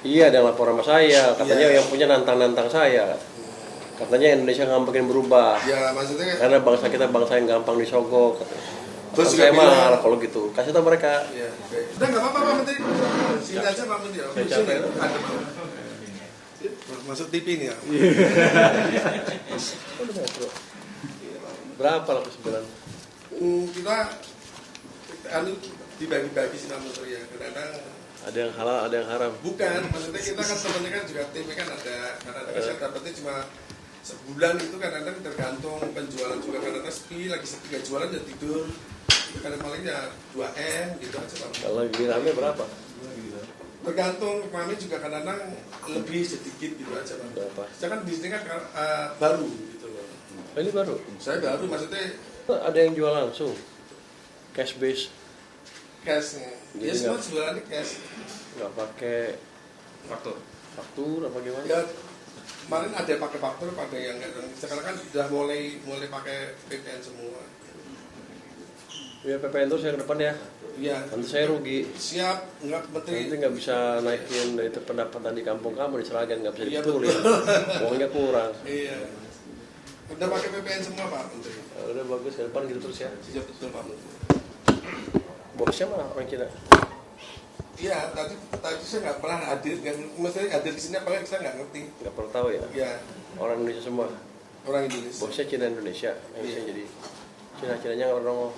Iya, ada yang lapor sama saya. Katanya yang punya nantang-nantang saya. Katanya Indonesia nggak mungkin berubah. Ya maksudnya Karena bangsa kita bangsa yang gampang disogok. terus Saya juga bilang, marah kalau gitu. Kasih tahu mereka. ya, udah nggak apa-apa Pak Menteri. Sini aja Pak Menteri. Saya capek. Ada Pak. Masuk TV nih ya. Berapa laku sebulan? Kita anu dibagi-bagi sih Pak Menteri ya. Kadang-kadang Ada yang halal, ada yang haram. bukan, maksudnya kita kan sebenarnya kan juga timnya kan ada, kadang-kadang saya dapetnya cuma sebulan itu kadang-kadang tergantung penjualan juga, kadang-kadang sepi, lagi sepi gak jualan ya tidur, kadang palingnya 2M gitu aja Pak. Kalau lagi rame berapa? Tergantung kami juga kadang-kadang lebih sedikit gitu aja Pak. Berapa? Saya kan bisnisnya kan baru gitu loh. Oh, ini baru. Saya baru maksudnya Ada yang jual langsung. Cash base. cashnya. Ya Jadi semua nggak- jualannya cash. Nggak pakai Faktur. faktur apa gimana? Ya kemarin ada yang pakai faktur, ada yang enggak. Sekarang kan sudah mulai pakai PPN semua. Ya PPN terus yang ke depan ya. Iya. Nanti saya rugi. Siap, enggak Menteri. Nanti nggak bisa naikin itu pendapatan di kampung kamu di Seragen, nggak bisa Iya, dibetulin. Uangnya kurang. Iya. Udah pakai PPN semua Pak Menteri. Ya, udah bagus ke depan gitu terus ya. Siap betul Pak Menteri. Bosnya mana orang Cina? Iya, tadi saya nggak pernah hadir, maksudnya hadir di sini apalagi saya nggak ngerti. Nggak pernah tahu ya. Iya, Orang Indonesia semua. orang Indonesia. Bosnya Cina Indonesia. Yang Iya. jadi Cina-Cinanya nggak pernah nongol.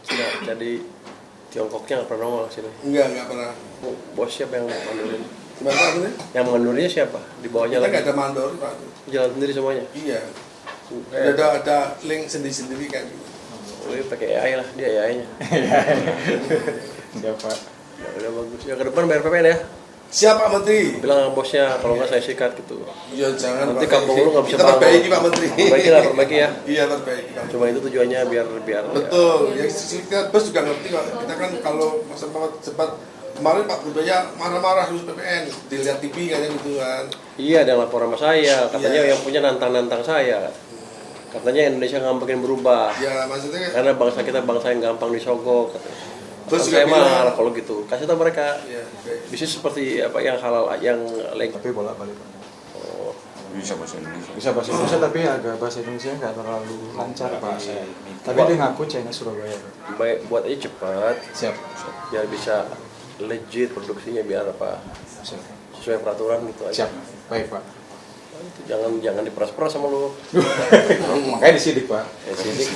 Cina jadi Tiongkoknya nggak pernah nongol sini. Enggak pernah. Bos siapa yang mandurin? Gimana Pak Menteri? Yang mandurnya siapa? Di bawahnya Kita lagi. nggak ada mandor Pak. Jalan sendiri semuanya. Iya. Ada link sendiri-sendiri kan. Oh, pakai AI lah, dia AI-nya. Siap Pak. Ya, udah bagus. Ya ke depan bayar PPN ya. Siap Pak Menteri. Bilang sama bosnya kalau nggak saya sikat gitu. Ya jangan Nanti Pak. kampung lu nggak bisa Kita perbaiki bangun. Pak Menteri. Perbaiki lah, perbaiki ya. Iya perbaiki Pak. Cuma itu tujuannya biar Betul. Ya kita bos juga ngerti Pak. Kita kan kalau sempat kemarin Pak Budaya marah-marah terus PPN, dilihat TV kayaknya gitu kan. Iya, ada yang lapor sama saya. Katanya Iya. yang punya nantang-nantang saya. Katanya Indonesia nggak mungkin berubah. Ya maksudnya Karena bangsa kita bangsa yang gampang disogok. terus Saya juga bilang, marah kalau gitu. Kasih tahu mereka. ya, Bisnis seperti apa yang halal, yang legal. Tapi bolak-balik. Oh, Bisa bahasa Indonesia. Bisa bahasa Indonesia tapi agak bahasa Indonesia nggak terlalu lancar Pak. Tapi dia ngaku China Surabaya. baik, buat aja cepat. Siap. Biar bisa legit produksinya, biar apa Siap. sesuai peraturan gitu aja. Siap. Baik Pak. Jangan diperas-peras sama lu. Makanya disidik Pak. Sidik,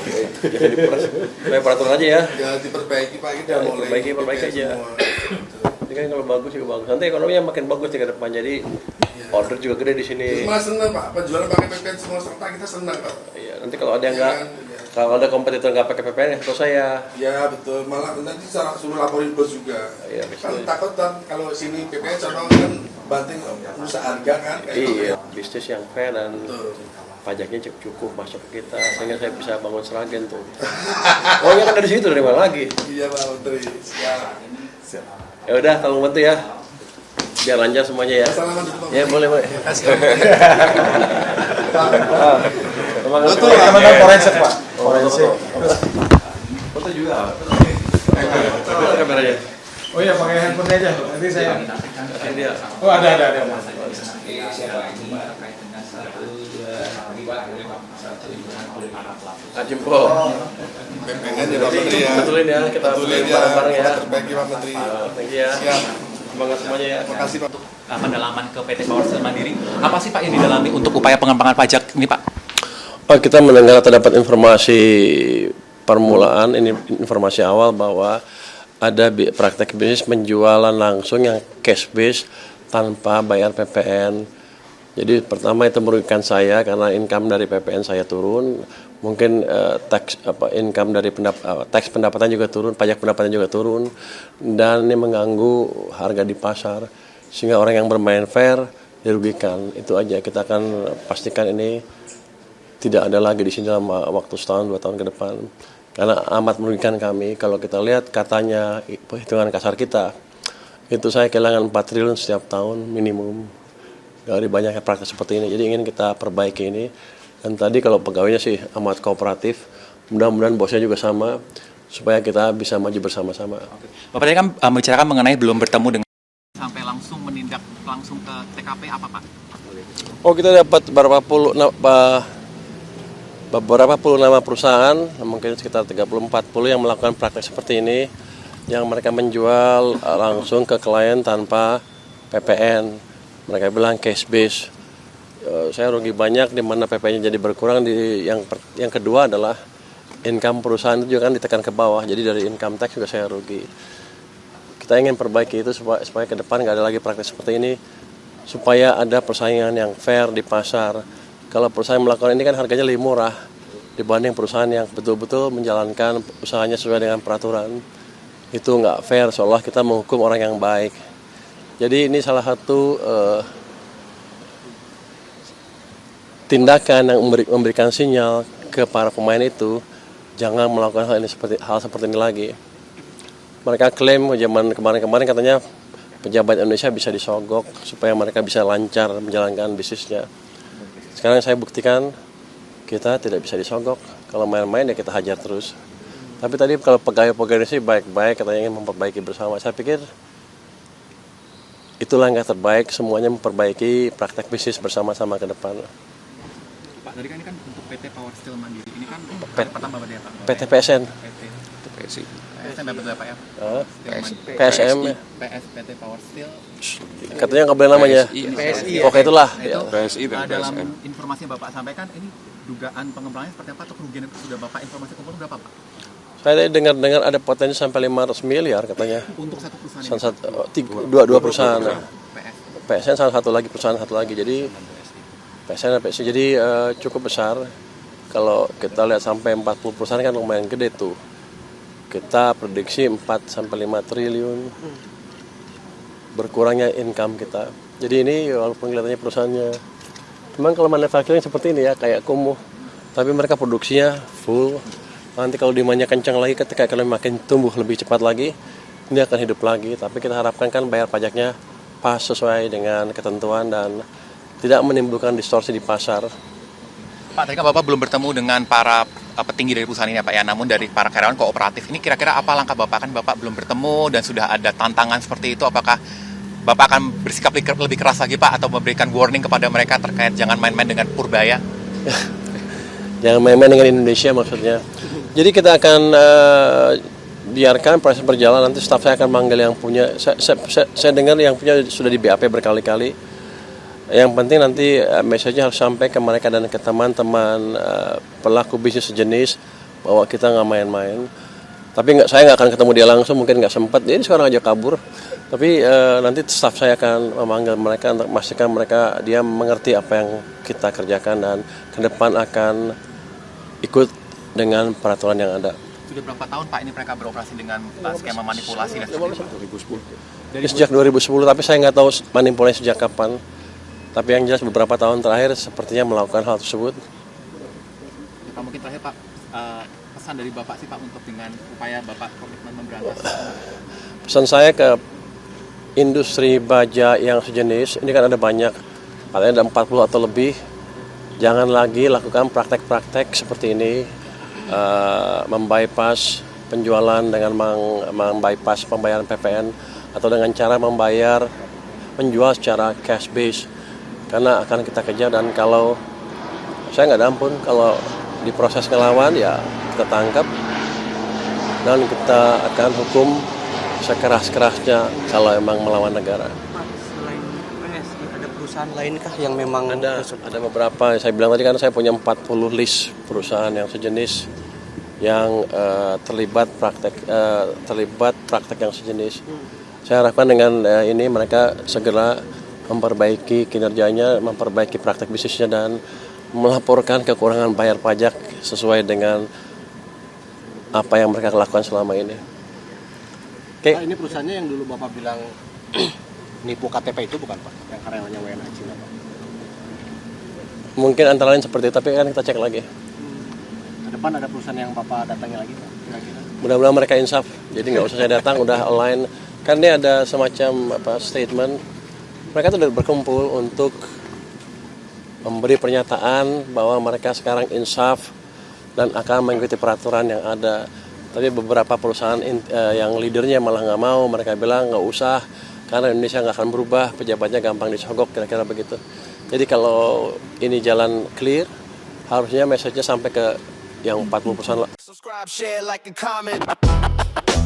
jangan diperas. Sesuai peraturan aja ya. ya diperbaiki Pak, kita Ya, mulai perbaiki PPN aja. semua. Ini kan kalau bagus juga bagus. Nanti ekonominya makin bagus di ke depan. Jadi order juga gede di sini. Terus malah senang Pak, penjualan pakai PPN semua serta kita senang Pak. Iya, nanti kalau ada yang Iya nggak, kan? Iya. kalau ada kompetitor nggak pakai PPN, ya terus saya. Ya betul, malah nanti suruh laporin bos juga. Iya, Kan betul. takut kan kalau sini PPN sama kan banting rusak harga kan. kayak Iya, gitu. bisnis yang fair dan Betul. pajaknya cukup masuk ke kita, sehingga saya bisa bangun Seragen tuh. Oh ya kan dari situ, dari mana lagi? Iya Pak Menteri. Siap. Ya udah, tolong bantu ya, biar lancar semuanya ya. Salaman dulu Pak Ya Menteri. boleh boleh. Terima kasih. Betul, Teman-teman Pak. forensik Pak. Forensik. Foto juga. Kameranya. Oh iya pakai handphone aja. Nanti saya. Ini dia. Oh ada. Jempol. PPN ya Pak Menteri ya. Betulin ya, kita Betulin ya. bareng-bareng ya. Perbaiki Pak Menteri. Thank you ya. Siap. Semangat semuanya ya. Terima kasih Pak. Pendalaman ke PT Power Mandiri. Apa sih Pak yang didalami untuk upaya pengembangan pajak ini Pak? Oh, kita mendengar terdapat informasi permulaan, ini informasi awal bahwa ada praktek bisnis penjualan langsung yang cash base tanpa bayar PPN. Jadi pertama itu merugikan saya karena income dari PPN saya turun, mungkin income dari tax pendapatan juga turun, pajak pendapatan juga turun, dan ini mengganggu harga di pasar sehingga orang yang bermain fair dirugikan. Itu aja, kita akan pastikan ini tidak ada lagi di sini dalam waktu setahun 2 tahun ke depan, karena amat merugikan kami. Kalau kita lihat katanya perhitungan kasar kita itu saya kehilangan 4 triliun setiap tahun minimum dari banyaknya praktek seperti ini. Jadi ingin kita perbaiki ini. Dan tadi kalau pegawainya sih amat kooperatif, mudah-mudahan bosnya juga sama, supaya kita bisa maju bersama-sama. Bapak tadi kan membicarakan mengenai belum bertemu dengan sampai langsung menindak langsung ke TKP apa Pak? Oh, kita dapat beberapa puluh nama perusahaan, mungkin sekitar 30-40 yang melakukan praktek seperti ini, yang mereka menjual langsung ke klien tanpa PPN. Mereka bilang cash base. Saya rugi banyak di mana PPN-nya jadi berkurang. Yang kedua adalah income perusahaan itu juga kan ditekan ke bawah, jadi dari income tax juga saya rugi. Kita ingin perbaiki itu supaya ke depan nggak ada lagi praktek seperti ini, supaya ada persaingan yang fair di pasar. Kalau perusahaan melakukan ini kan harganya lebih murah dibanding perusahaan yang betul-betul menjalankan usahanya sesuai dengan peraturan. Itu nggak fair, seolah kita menghukum orang yang baik. Jadi ini salah satu tindakan yang memberikan sinyal ke para pemain itu, jangan melakukan hal seperti ini lagi. Mereka klaim zaman kemarin-kemarin katanya pejabat Indonesia bisa disogok supaya mereka bisa lancar menjalankan bisnisnya. Sekarang saya buktikan kita tidak bisa disogok. Kalau main-main ya kita hajar terus. Tapi tadi kalau pegawai-pegawai sih baik-baik, katanya ingin memperbaiki bersama. Saya pikir itu langkah terbaik, semuanya memperbaiki praktek bisnis bersama-sama ke depan. Pak, tadi kan ini kan untuk PT Power Steel Mandiri. Ini kan pertama berapa ya Pak? PT PSN. PSN dapat berapa ya? PSM. PT Power Steel. Katanya nggak boleh namanya. PSI. Oke, itulah. Itu PSI dan dalam PSM. informasi yang Bapak sampaikan, ini dugaan pengembangannya seperti apa atau kerugian yang sudah Bapak informasi kumpul berapa Pak? Saya dengar ada potensi sampai 500 miliar katanya. Untuk satu perusahaan Dua perusahaan. PS. PSN salah satu lagi, perusahaan satu lagi. Jadi PSN dan PSI jadi cukup besar. Kalau kita lihat sampai 40 perusahaan kan lumayan gede tuh. Kita prediksi 4 sampai 5 triliun berkurangnya income kita. Jadi ini walaupun kelihatannya perusahaannya, memang kalau manufacturing seperti ini ya kayak kumuh, tapi mereka produksinya full. Nanti kalau demandnya kencang lagi, ketika ekonomi makin tumbuh lebih cepat lagi, ini akan hidup lagi. Tapi kita harapkan kan bayar pajaknya pas sesuai dengan ketentuan dan tidak menimbulkan distorsi di pasar. Pak, tadi kan Bapak belum bertemu dengan para petinggi dari perusahaan ini ya Pak ya, namun dari para karyawan kooperatif ini kira-kira apa langkah Bapak? Kan Bapak belum bertemu dan sudah ada tantangan seperti itu, apakah Bapak akan bersikap lebih keras lagi Pak atau memberikan warning kepada mereka terkait jangan main-main dengan Purbaya? Jangan main-main dengan Indonesia maksudnya. Jadi kita akan biarkan proses berjalan, nanti staf saya akan manggil yang punya, saya dengar yang punya sudah di BAP berkali-kali. Yang penting nanti message-nya harus sampai ke mereka dan ke teman-teman pelaku bisnis sejenis bahwa kita nggak main-main. Tapi saya nggak akan ketemu dia langsung, mungkin nggak sempat. Dia ini sekarang aja kabur. Tapi nanti staf saya akan memanggil mereka untuk memastikan dia mengerti apa yang kita kerjakan dan ke depan akan ikut dengan peraturan yang ada. Sudah berapa tahun Pak ini mereka beroperasi dengan skema manipulasi dan sebagainya? 2010. Sejak 2010, tapi saya nggak tahu manipulasi sejak kapan. Tapi yang jelas beberapa tahun terakhir sepertinya melakukan hal tersebut. Pak, mungkin terakhir Pak, pesan dari Bapak sih Pak untuk dengan upaya Bapak komitmen memberantas. Pesan saya ke industri baja yang sejenis, ini kan ada banyak, katanya ada 40 atau lebih. Jangan lagi lakukan praktek-praktek seperti ini, membypass penjualan dengan membypass pembayaran PPN atau dengan cara menjual secara cash base. Karena akan kita kejar dan kalau saya nggak ada ampun, kalau diproses ngelawan ya kita tangkap dan kita akan hukum sekeras-kerasnya kalau emang melawan negara. Selain PSI ada perusahaan lainkah yang memang Ada beberapa, saya bilang tadi kan saya punya 40 list perusahaan yang sejenis yang terlibat praktek yang sejenis. Saya harapkan dengan ini mereka segera memperbaiki kinerjanya, memperbaiki praktek bisnisnya dan melaporkan kekurangan bayar pajak sesuai dengan apa yang mereka lakukan selama ini. Oke. Pak, ini perusahaannya yang dulu Bapak bilang nipu KTP itu bukan Pak? Yang karyawannya WNA Cina Pak? Mungkin antara lain seperti itu, tapi kan kita cek lagi. Ke depan ada perusahaan yang Bapak datangi lagi Pak? Kira-kira? Mudah-mudahan mereka insaf, jadi nggak usah saya datang, udah online. Kan ini ada semacam statement. Mereka sudah berkumpul untuk memberi pernyataan bahwa mereka sekarang insaf dan akan mengikuti peraturan yang ada. Tapi beberapa perusahaan yang leadernya malah nggak mau, mereka bilang nggak usah, karena Indonesia nggak akan berubah, pejabatnya gampang disogok, kira-kira begitu. Jadi kalau ini jalan clear, harusnya message-nya sampai ke yang 40% lah. Subscribe, share, like, and comment.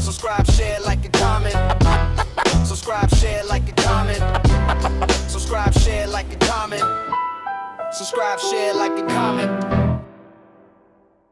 Subscribe, share, like, and comment. Subscribe, share, like, and comment. Subscribe, share, like, and comment. Subscribe, share, like, and comment.